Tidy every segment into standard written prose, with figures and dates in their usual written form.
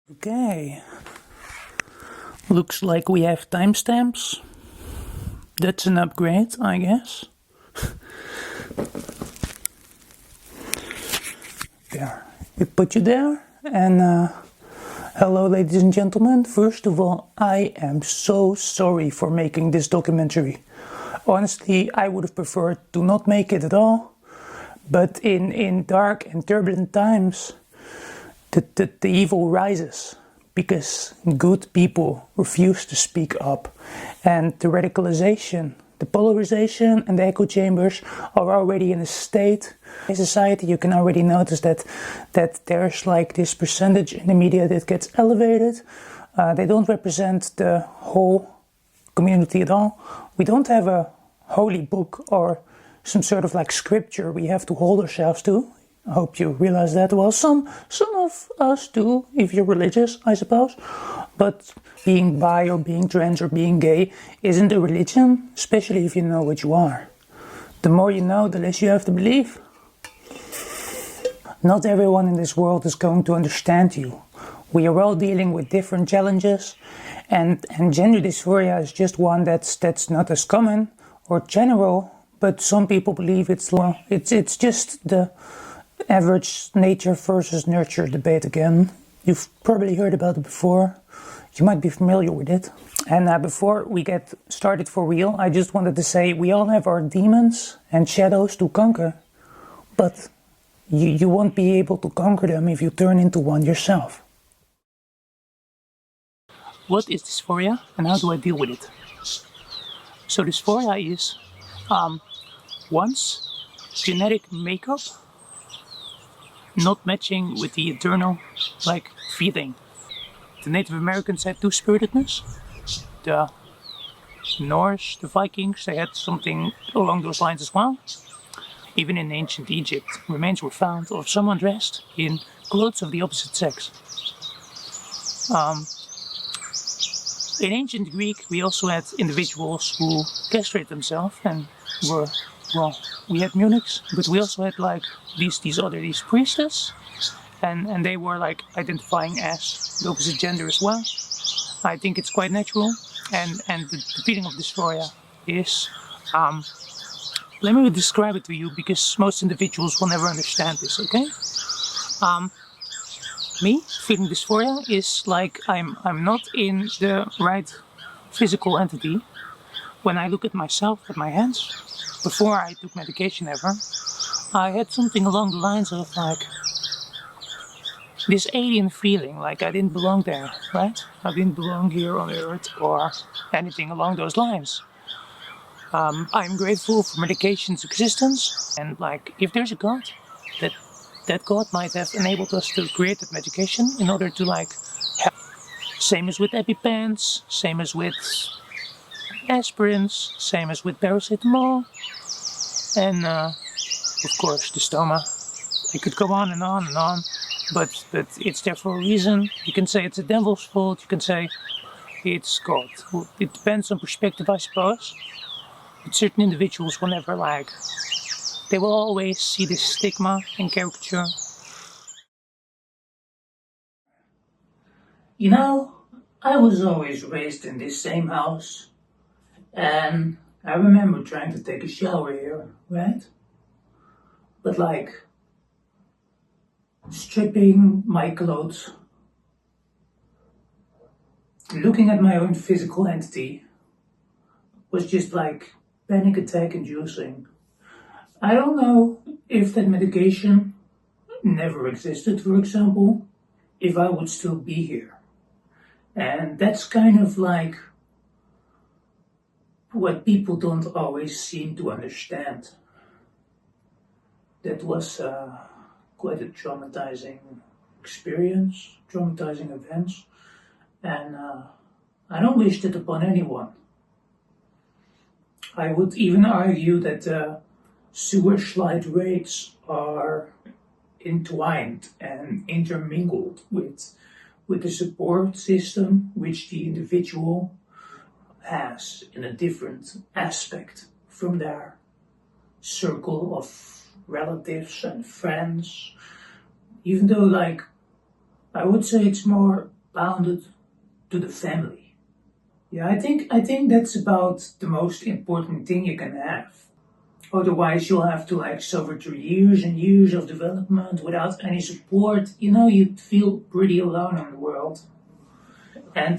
Okay, looks like we have timestamps. That's an upgrade, I guess. There, we put you there, and hello ladies and gentlemen. First of all, I am so sorry for making this documentary. Honestly, I would have preferred to not make it at all, but in dark and turbulent times, the evil rises because good people refuse to speak up, and the radicalization, the polarization and the echo chambers are already in a state. In society, you can already notice that there's like this percentage in the media that gets elevated. They don't represent the whole community at all. We don't have a holy book or some sort of like scripture we have to hold ourselves to. I hope you realize that. Well, some of us do, if you're religious, I suppose. But being bi or being trans or being gay isn't a religion, especially if you know what you are. The more you know, the less you have to believe. Not everyone in this world is going to understand you. We are all dealing with different challenges, and gender dysphoria is just one that's not as common or general, but some people believe it's just the average nature versus nurture debate again. You've probably heard about it before. You might be familiar with it. And before we get started for real, I just wanted to say we all have our demons and shadows to conquer, but you won't be able to conquer them if you turn into one yourself. What is dysphoria and how do I deal with it? So dysphoria is one's genetic makeup not matching with the internal, feeling. The Native Americans had two-spiritedness. The Norse, the Vikings, they had something along those lines as well. Even in ancient Egypt, remains were found of someone dressed in clothes of the opposite sex. In ancient Greek, we also had individuals who castrated themselves and were, we had eunuchs, but we also had these priestesses, and they were identifying as the opposite gender as well. I think it's quite natural, and the feeling of dysphoria is, let me describe it to you because most individuals will never understand this, okay? Me feeling dysphoria is like I'm not in the right physical entity. When I look at myself, at my hands, before I took medication ever, I had something along the lines of this alien feeling, like I didn't belong there, right? I didn't belong here on Earth or anything along those lines. I'm grateful for medication's existence, and if there's a God, that God might have enabled us to create that medication in order to help. Same as with EpiPens, same as with aspirins, same as with paracetamol, and of course the stoma. I could go on and on and on, but it's there for a reason. You can say it's the devil's fault, you can say it's God. It depends on perspective, I suppose. But certain individuals will never they will always see this stigma and caricature. You know, I was always raised in this same house, and I remember trying to take a shower here, right? But stripping my clothes, looking at my own physical entity was just panic attack inducing. I don't know if that medication never existed, for example, if I would still be here. And that's kind of what people don't always seem to understand. That was quite a traumatizing experience, traumatizing events, and I don't wish that upon anyone. I would even argue that suicide rates are entwined and intermingled with the support system which the individual has in a different aspect from their circle of relatives and friends. Even though I would say it's more bounded to the family. Yeah, I think that's about the most important thing you can have. Otherwise, you'll have to like suffer through years and years of development without any support. You'd feel pretty alone in the world. And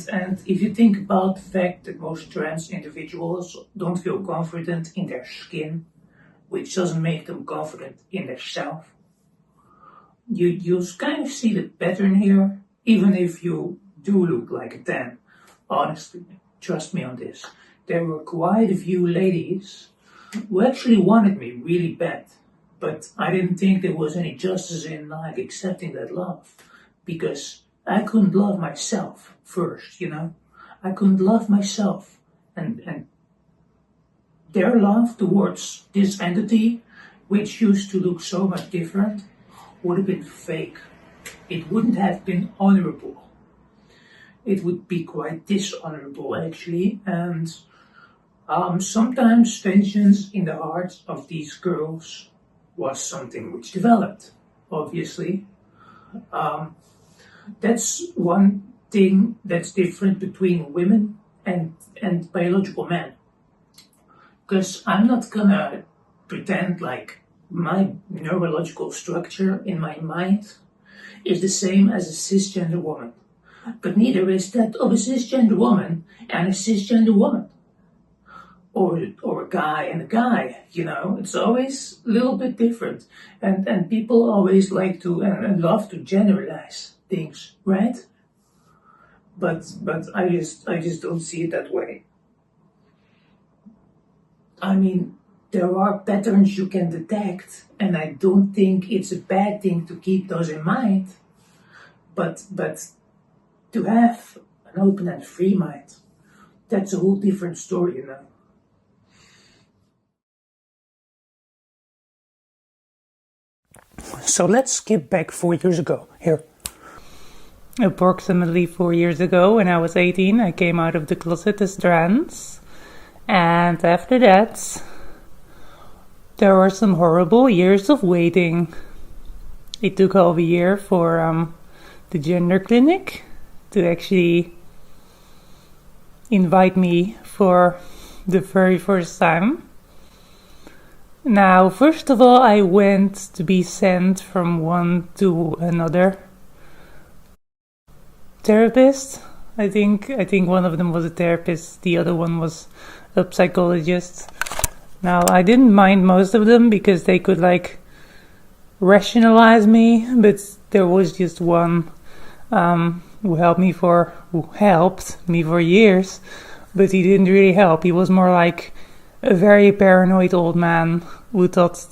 if you think about the fact that most trans individuals don't feel confident in their skin, which doesn't make them confident in their self, you kind of see the pattern here, even if you do look like a 10. Honestly, trust me on this. There were quite a few ladies who actually wanted me really bad, but I didn't think there was any justice in like accepting that love, because I couldn't love myself first. I couldn't love myself, and their love towards this entity, which used to look so much different, would have been fake. It wouldn't have been honorable. It would be quite dishonorable, actually, and sometimes tensions in the hearts of these girls was something which developed, obviously. That's one thing that's different between women and biological men. Because I'm not gonna pretend like my neurological structure in my mind is the same as a cisgender woman. But neither is that of a cisgender woman and a cisgender woman. Or a guy and a guy. It's always a little bit different. And people always like to and love to generalize things, right? But I just don't see it that way. I mean, there are patterns you can detect, and I don't think it's a bad thing to keep those in mind. But to have an open and free mind, that's a whole different story. So let's skip back 4 years ago. Here. Approximately 4 years ago, when I was 18, I came out of the closet as trans. And after that, there were some horrible years of waiting. It took half a year for the gender clinic to actually invite me for the very first time. Now, first of all, I went to be sent from one to another therapist. I think one of them was a therapist, the other one was a psychologist. Now, I didn't mind most of them because they could like rationalize me, but there was just one who helped me for years, but he didn't really help. He was more like a very paranoid old man who thought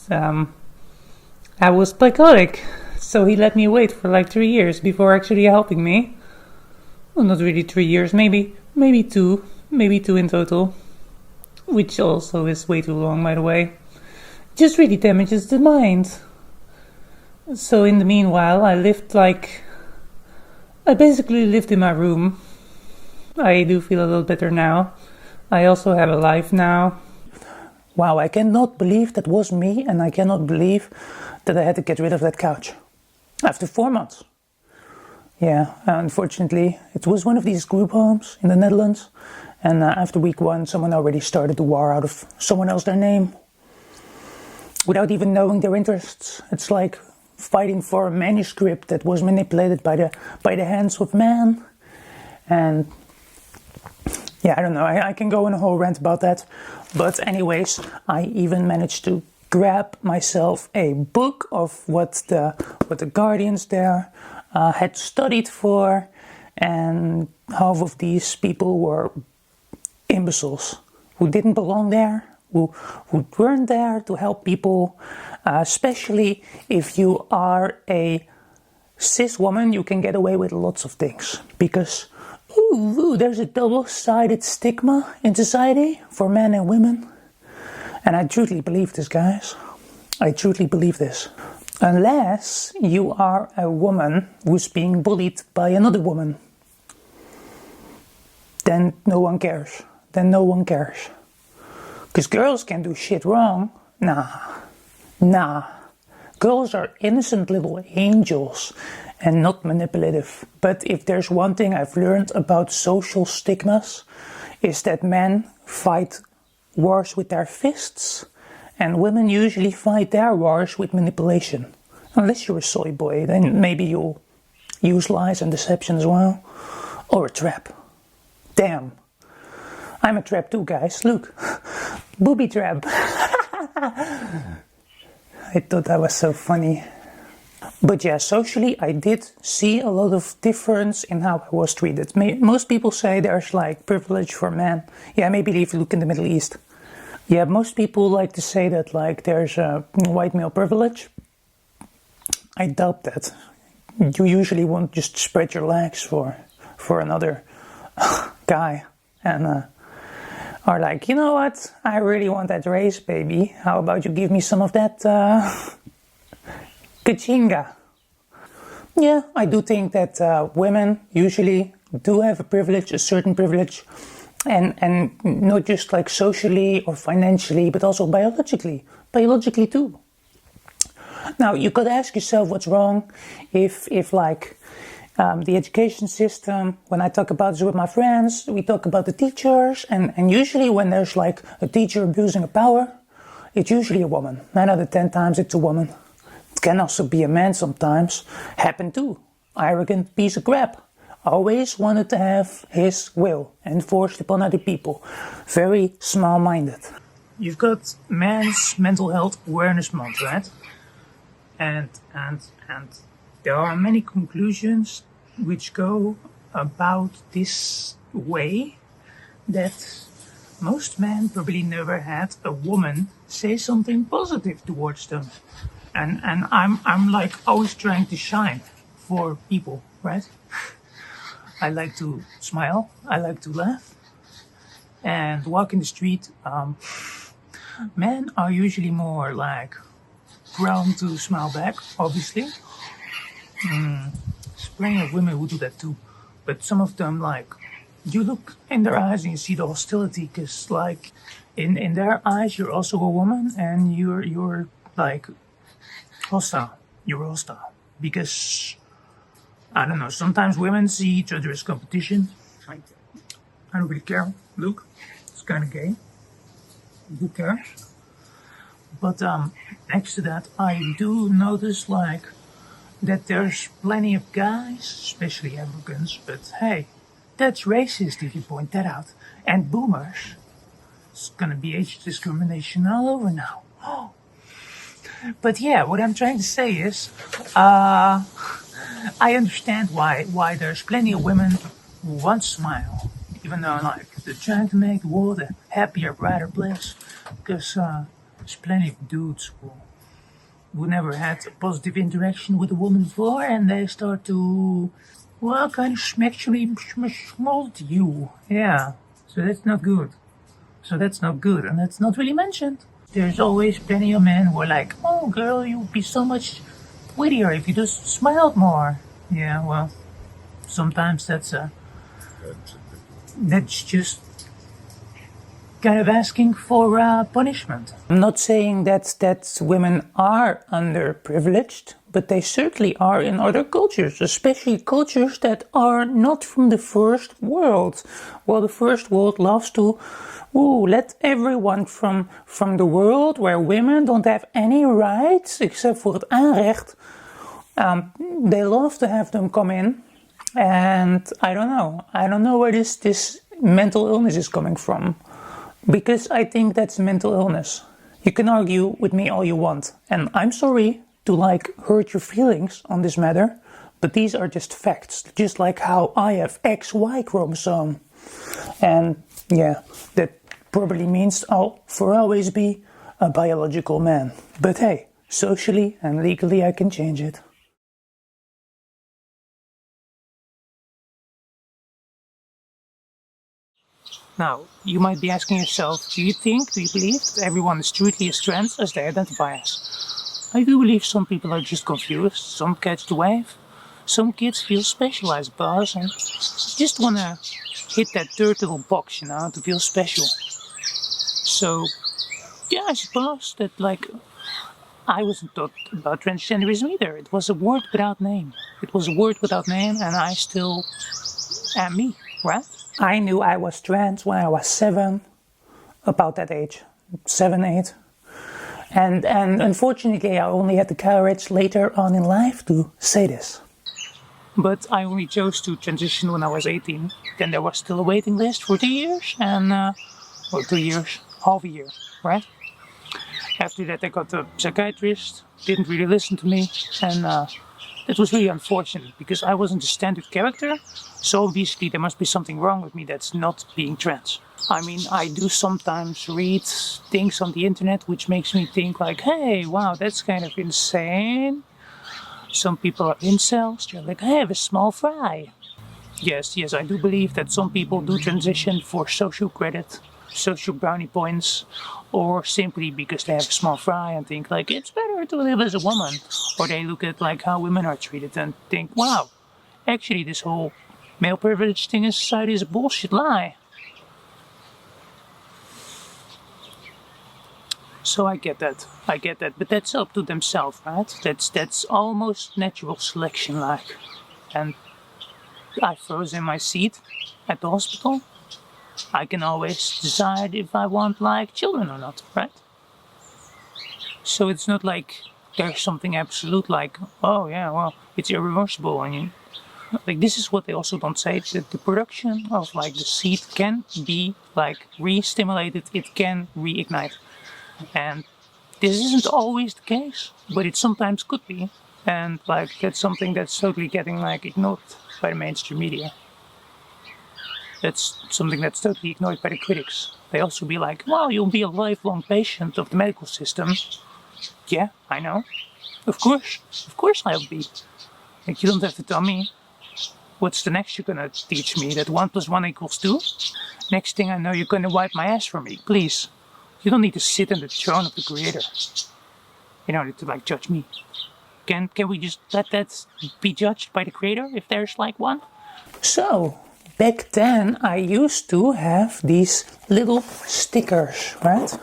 I was psychotic. So he let me wait for like 3 years before actually helping me. Well, not really 3 years, maybe two in total, which also is way too long, by the way. Just really damages the mind. So in the meanwhile, I basically lived in my room. I do feel a little better now. I also have a life now. Wow, I cannot believe that was me, and I cannot believe that I had to get rid of that couch after 4 months. Yeah, unfortunately, it was one of these group homes in the Netherlands, and after week 1, someone already started the war out of someone else their name, without even knowing their interests. It's like fighting for a manuscript that was manipulated by the hands of man. And yeah, I don't know, I can go on a whole rant about that. But anyways, I even managed to grab myself a book of what the guardians there had studied for, and half of these people were imbeciles who didn't belong there, who weren't there to help people, especially if you are a cis woman. You can get away with lots of things because there's a double-sided stigma in society for men and women. And I truly believe this, guys. I truly believe this. Unless you are a woman who's being bullied by another woman, then no one cares. Because girls can do shit wrong. Nah. Girls are innocent little angels. and not manipulative. But if there's one thing I've learned about social stigmas, is that men fight wars with their fists, and women usually fight their wars with manipulation. Unless you're a soy boy, then maybe you'll use lies and deception as well. Or a trap. Damn. I'm a trap too, guys. Look. Booby trap. I thought that was so funny. But yeah, socially I did see a lot of difference in how I was treated. Most people say there's like privilege for men. Yeah, maybe if you look in the Middle East. Yeah, most people like to say that like there's a white male privilege. I doubt that. You usually won't just spread your legs for another guy and are like, you know what, I really want that race, baby. How about you give me some of that kachinga? Yeah, I do think that women usually do have a privilege, a certain privilege, and not just like socially or financially, but also biologically too. Now, you could ask yourself what's wrong if like the education system, when I talk about this with my friends, we talk about the teachers, and usually when there's like a teacher abusing a power, it's usually a woman. 9 out of 10 times it's a woman. It can also be a man sometimes. Happen too. Arrogant piece of crap. Always wanted to have his will enforced upon other people. Very small-minded. You've got Men's Mental Health Awareness Month, right? And there are many conclusions which go about this way, that most men probably never had a woman say something positive towards them. And I'm like always trying to shine for people, right? I like to smile, I like to laugh, and walk in the street. Men are usually more like prone to smile back, obviously. There's plenty of women who do that too, but some of them, like, you look in their eyes and you see the hostility, because like in their eyes you're also a woman and you're like hostile. You're hostile because I don't know. Sometimes women see each other as competition. Like, I don't really care. Look, it's kind of gay. Who cares? But next to that, I do notice like that there's plenty of guys, especially Africans, but hey, that's racist if you point that out. And boomers. It's gonna be age discrimination all over now. Oh. But yeah, what I'm trying to say is, I understand why there's plenty of women who want to smile, even though like they're trying to make the world a happier, brighter place. Because there's plenty of dudes who never had a positive interaction with a woman before, and they start to, well, kind of sexually mold you. Yeah, so that's not good. And that's not really mentioned. There's always plenty of men who are like, oh girl, you'd be so much wittier if you just smiled more. Yeah, well, sometimes that's just kind of asking for punishment. I'm not saying that women are underprivileged, but they certainly are in other cultures, especially cultures that are not from the first world. Well, the first world loves to let everyone from the world where women don't have any rights except for het aanrecht, they love to have them come in. And I don't know where this mental illness is coming from, because I think that's a mental illness. You can argue with me all you want, and I'm sorry to like hurt your feelings on this matter, but these are just facts. Just like how I have XY chromosome, and yeah, that probably means I'll for always be a biological man. But hey, socially and legally I can change it. Now, you might be asking yourself, do you believe that everyone is truly as trans as they identify as? I do believe some people are just confused, some catch the wave, some kids feel special, I suppose, and just wanna hit that third little box, to feel special. So, yeah, I suppose that, like, I wasn't taught about transgenderism either. It was a word without name. It was a word without name, and I still am me, right? I knew I was trans when I was 7, about that age, 7, 8. And unfortunately, I only had the courage later on in life to say this. But I only chose to transition when I was 18. Then there was still a waiting list for 2 years, and, well, 2 years, half a year, right? After that, I got a psychiatrist, didn't really listen to me, and that was really unfortunate because I wasn't a standard character, so obviously there must be something wrong with me that's not being trans. I mean, I do sometimes read things on the internet which makes me think like, hey, wow, that's kind of insane. Some people are incels, they're like, I have a small fry. Yes, I do believe that some people do transition for social credit, social brownie points, or simply because they have a small fry and think like it's better to live as a woman, or they look at like how women are treated and think, wow, actually this whole male privilege thing in society is a bullshit lie. So I get that, but that's up to themselves, right? That's almost natural selection like, and I froze in my seat at the hospital. I can always decide if I want like children or not, right? So it's not like there's something absolute like, oh yeah, well, it's irreversible and you, like this is what they also don't say, that the production of like the seed can be like re-stimulated, it can reignite. And this isn't always the case, but it sometimes could be. And like that's something that's totally getting like ignored by the mainstream media. That's something that's totally ignored by the critics. They also be like, well, you'll be a lifelong patient of the medical system. Yeah, I know. Of course I'll be. Like, you don't have to tell me. What's the next you're gonna teach me? That 1 + 1 = 2? Next thing I know, you're gonna wipe my ass for me, please. You don't need to sit on the throne of the creator in order to, like, judge me. Can we just let that be judged by the creator, if there's, like, one? So, back then, I used to have these little stickers, right?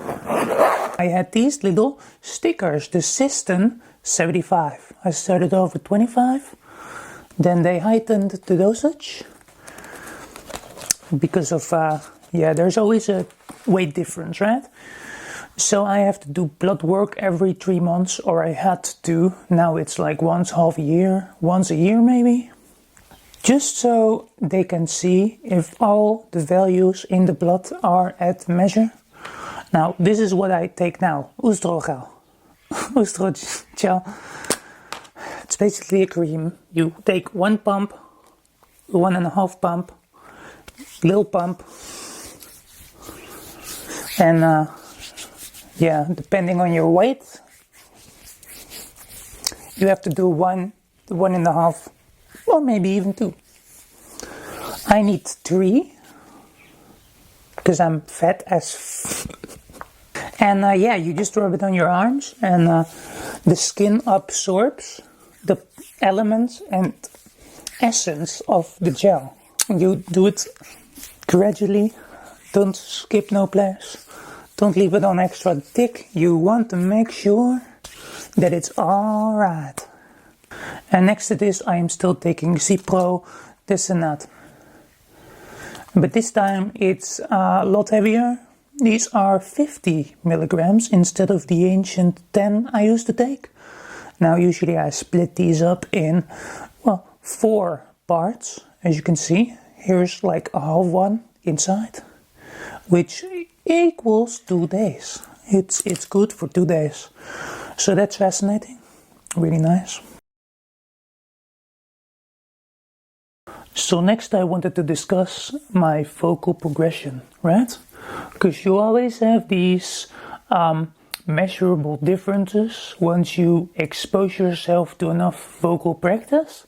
I had these little stickers, the System 75. I started off with 25, then they heightened the dosage because of, there's always a weight difference, right? So I have to do blood work every 3 months, or I had to. Now it's like once a year maybe. Just so they can see if all the values in the blood are at measure. Now, this is what I take now. Oestrogel. Oestrogel. It's basically a cream. You take 1 pump, 1.5 pump, little pump. And depending on your weight, you have to do 1.5, or maybe even 2. I need 3 because I'm fat as and you just rub it on your arms, and the skin absorbs the elements and essence of the gel. You do it gradually. Don't skip no place. Don't leave it on extra thick. You want to make sure that it's alright. And next to this, I am still taking Cipro, this and that. But this time it's a lot heavier. These are 50 milligrams instead of the ancient 10 I used to take. Now usually I split these up in, 4 parts. As you can see, here's like a half one inside, which equals 2 days. It's good for 2 days. So that's fascinating, really nice. So next I wanted to discuss my vocal progression, right? Because you always have these measurable differences once you expose yourself to enough vocal practice.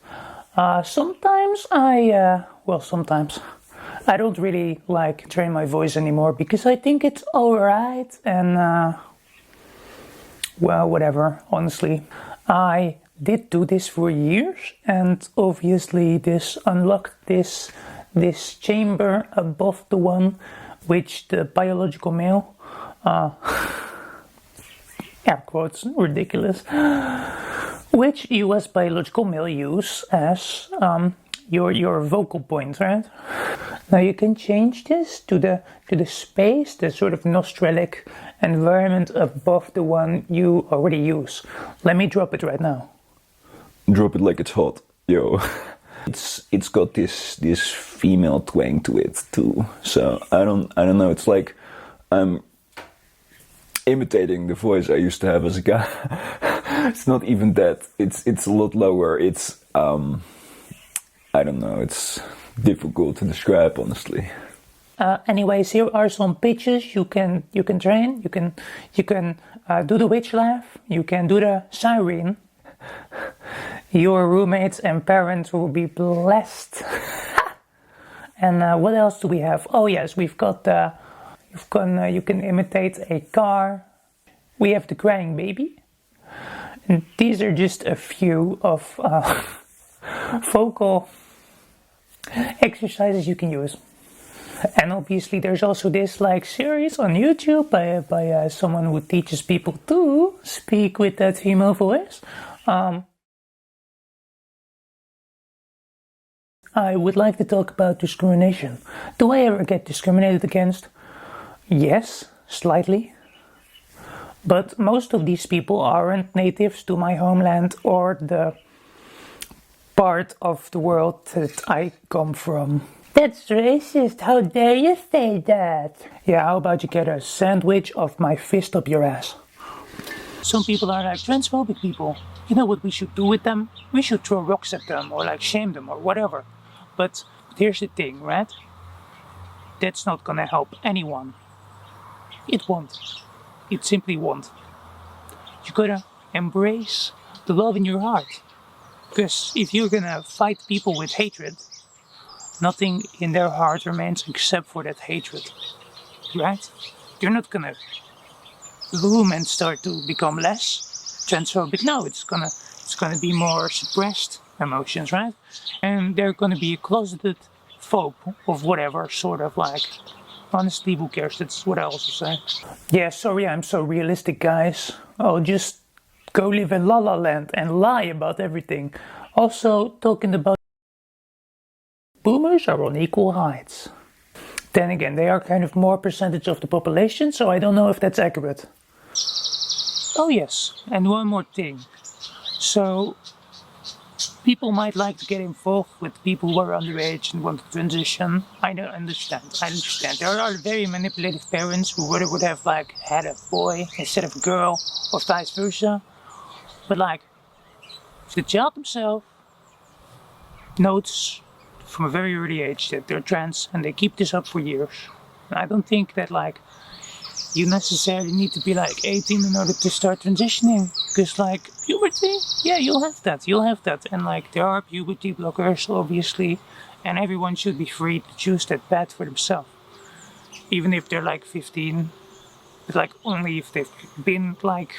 Sometimes I don't really like train my voice anymore because I think it's alright and whatever, honestly. I did do this for years, and obviously this unlocked this chamber above the one which the biological male air quotes, ridiculous, which you as biological male use as your vocal point, right? Now you can change this to the space, the sort of nostrilic environment above the one you already use. Let me drop it right now. Drop it like it's hot, yo. It's got this female twang to it too. So I don't know. It's like I'm imitating the voice I used to have as a guy. It's not even that. It's a lot lower. It's I don't know. It's difficult to describe, honestly. Anyways, here are some pitches you can train. You can do the witch laugh. You can do the siren. Your roommates and parents will be blessed. And what else do we have? Oh yes, we've got you can imitate a car. We have the crying baby. And these are just a few of vocal exercises you can use. And obviously there's also this like series on YouTube by someone who teaches people to speak with that female voice. I would like to talk about discrimination. Do I ever get discriminated against? Yes, slightly. But most of these people aren't natives to my homeland or the part of the world that I come from. That's racist. How dare you say that? Yeah, how about you get a sandwich of my fist up your ass? Some people are like transphobic people. You know what we should do with them? We should throw rocks at them or like shame them or whatever. But here's the thing, right? That's not gonna help anyone. It won't. It simply won't. You gotta embrace the love in your heart. Because if you're gonna fight people with hatred, nothing in their heart remains except for that hatred, right? You're not gonna bloom and start to become less transphobic. No, it's gonna be more suppressed emotions, right? And they're gonna be a closeted phobe of whatever sort of like. Honestly, who cares? That's what I also say. Yeah, sorry, I'm so realistic, guys. I'll just go live in La La Land and lie about everything. Also, talking about boomers are on equal heights. Then again, they are kind of more percentage of the population, so I don't know if that's accurate. Oh yes, and one more thing. So, people might like to get involved with people who are underage and want to transition. I understand. There are very manipulative parents who would have like had a boy instead of a girl, or vice versa. But like, the child himself knows from a very early age that they're trans, and they keep this up for years. And I don't think that like you necessarily need to be like 18 in order to start transitioning. Because like puberty, yeah, you'll have that. And like there are puberty blockers, obviously, and everyone should be free to choose that path for themselves. Even if they're like 15, but like only if they've been like,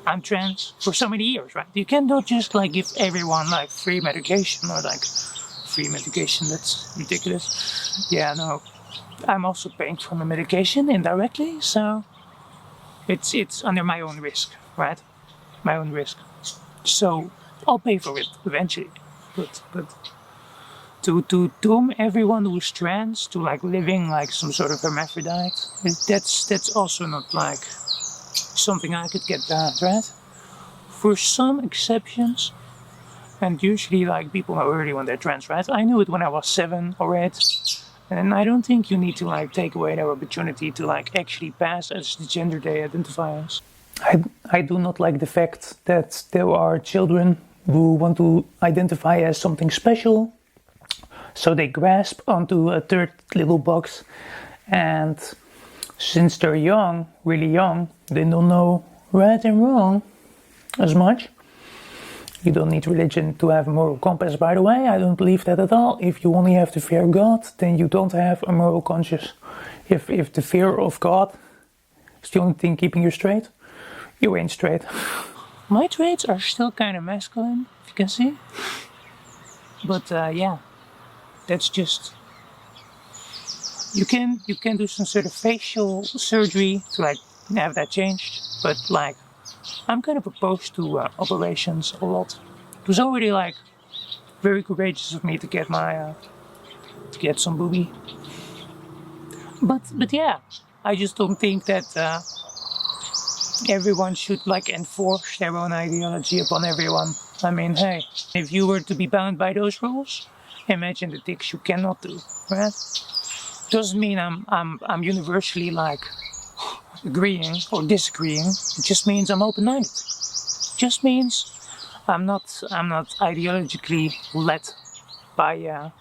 I'm trans for so many years, right? You cannot just like give everyone like free medication or like free medication, that's ridiculous. Yeah, no. I'm also paying for my medication indirectly, so it's under my own risk, right? My own risk. So I'll pay for it eventually. But to doom everyone who's trans to like living like some sort of hermaphrodite, that's also not like something I could get behind, right? For some exceptions, and usually like people know early when they're trans, right? I knew it when I was 7 or 8. And I don't think you need to like take away their opportunity to like actually pass as the gender they identify as. I do not like the fact that there are children who want to identify as something special, so they grasp onto a third little box, and since they're young, really young, they don't know right and wrong as much. You don't need religion to have a moral compass, by the way. I don't believe that at all. If you only have to fear God, then you don't have a moral conscience. If the fear of God is the only thing keeping you straight, you ain't straight. My traits are still kind of masculine, if you can see. But yeah, that's just... You can do some sort of facial surgery to like have that changed, but like I'm kind of opposed to operations a lot. It was already like very courageous of me to get my to get some booby. But yeah, I just don't think that everyone should like enforce their own ideology upon everyone. I mean, hey, if you were to be bound by those rules, imagine the things you cannot do, right? Doesn't mean I'm universally like agreeing or disagreeing. It just means I'm open-minded. Just means I'm not ideologically led by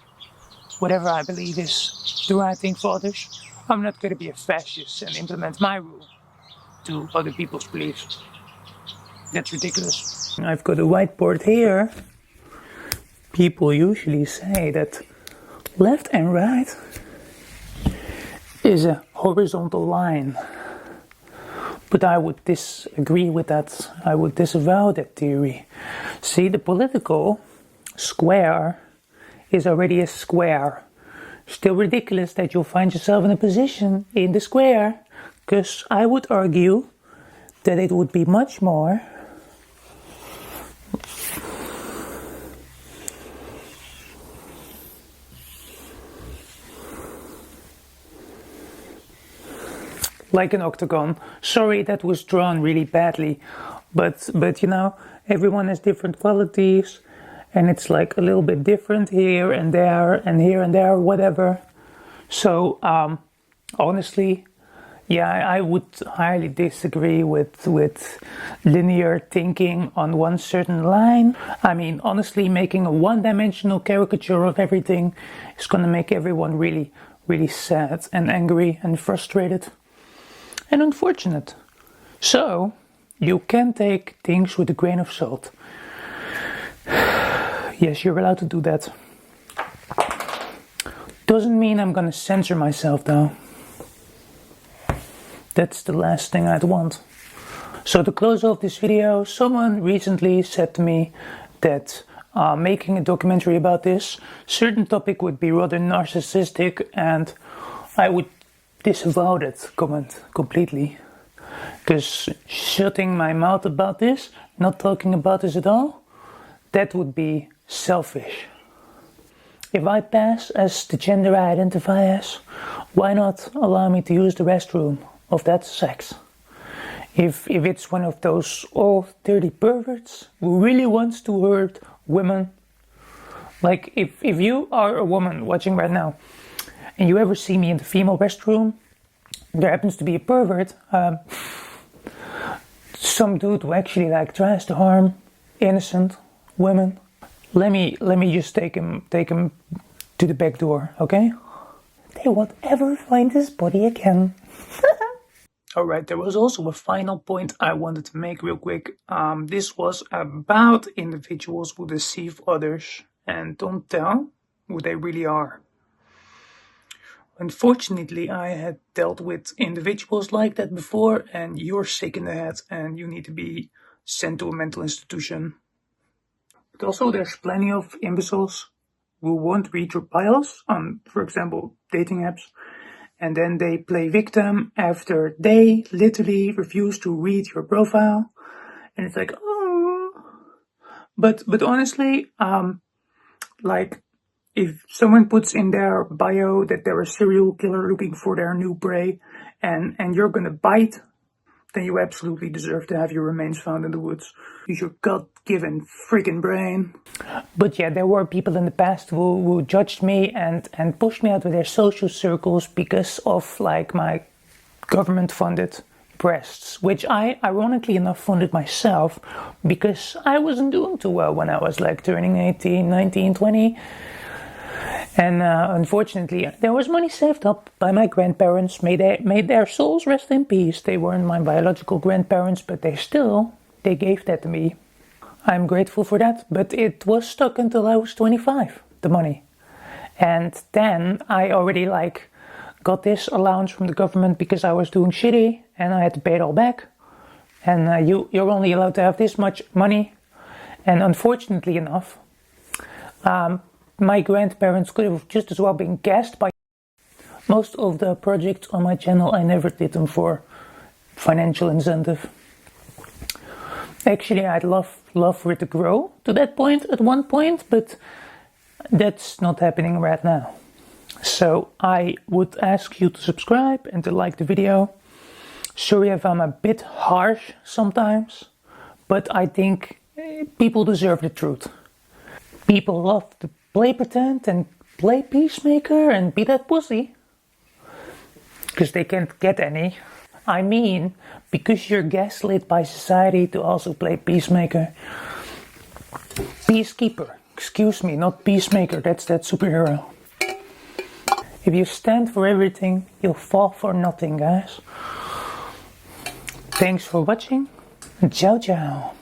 whatever I believe is the right thing for others. I'm not going to be a fascist and implement my rule to other people's beliefs. That's ridiculous. I've got a whiteboard here. People usually say that left and right is a horizontal line. But I would disagree with that. I would disavow that theory. See, the political square is already a square. Still ridiculous that you'll find yourself in a position in the square, because I would argue that it would be much more like an octagon. Sorry, that was drawn really badly, but you know, everyone has different qualities, and it's like a little bit different here and there and here and there, whatever. So honestly, yeah, I would highly disagree with linear thinking on one certain line. I mean, honestly, making a one-dimensional caricature of everything is going to make everyone really, really sad and angry and frustrated and unfortunate. So, you can take things with a grain of salt. Yes, you're allowed to do that. Doesn't mean I'm gonna censor myself though. That's the last thing I'd want. So to close off this video, someone recently said to me that making a documentary about this certain topic would be rather narcissistic, and I would disavow that comment completely. Because shutting my mouth about this, not talking about this at all, that would be selfish. If I pass as the gender I identify as, why not allow me to use the restroom of that sex? If it's one of those old dirty perverts who really wants to hurt women, like if you are a woman watching right now and you ever see me in the female restroom, there happens to be a pervert, some dude who actually like tries to harm innocent women, let me just take him to the back door, okay? They won't ever find his body again. Alright, there was also a final point I wanted to make real quick. This was about individuals who deceive others and don't tell who they really are. Unfortunately, I had dealt with individuals like that before, and you're sick in the head and you need to be sent to a mental institution. But also there's plenty of imbeciles who won't read your bios on, for example, dating apps, and then they play victim after they literally refuse to read your profile, and it's like, oh. But honestly, like, if someone puts in their bio that they're a serial killer looking for their new prey, and you're gonna bite, then you absolutely deserve to have your remains found in the woods. Use your God-given freaking brain. But yeah, there were people in the past who judged me and pushed me out of their social circles because of like my government-funded breasts, which I ironically enough funded myself because I wasn't doing too well when I was like turning 18, 19, 20. And unfortunately, there was money saved up by my grandparents. May their souls rest in peace. They weren't my biological grandparents, but they gave that to me. I'm grateful for that, but it was stuck until I was 25, the money. And then I already like got this allowance from the government because I was doing shitty and I had to pay it all back. And you're only allowed to have this much money. And unfortunately enough, my grandparents could have just as well been gassed by. Most of the projects on my channel, I never did them for financial incentive. Actually, I'd love for it to grow to that point at one point, but that's not happening right now. So I would ask you to subscribe and to like the video. Sorry if I'm a bit harsh sometimes, but I think people deserve the truth. People love to play pretend and play peacemaker and be that pussy. Because they can't get any. I mean, because you're gaslit by society to also play peacemaker. Peacekeeper. Excuse me, not peacemaker, that's that superhero. If you stand for everything, you'll fall for nothing, guys. Thanks for watching. Ciao, ciao.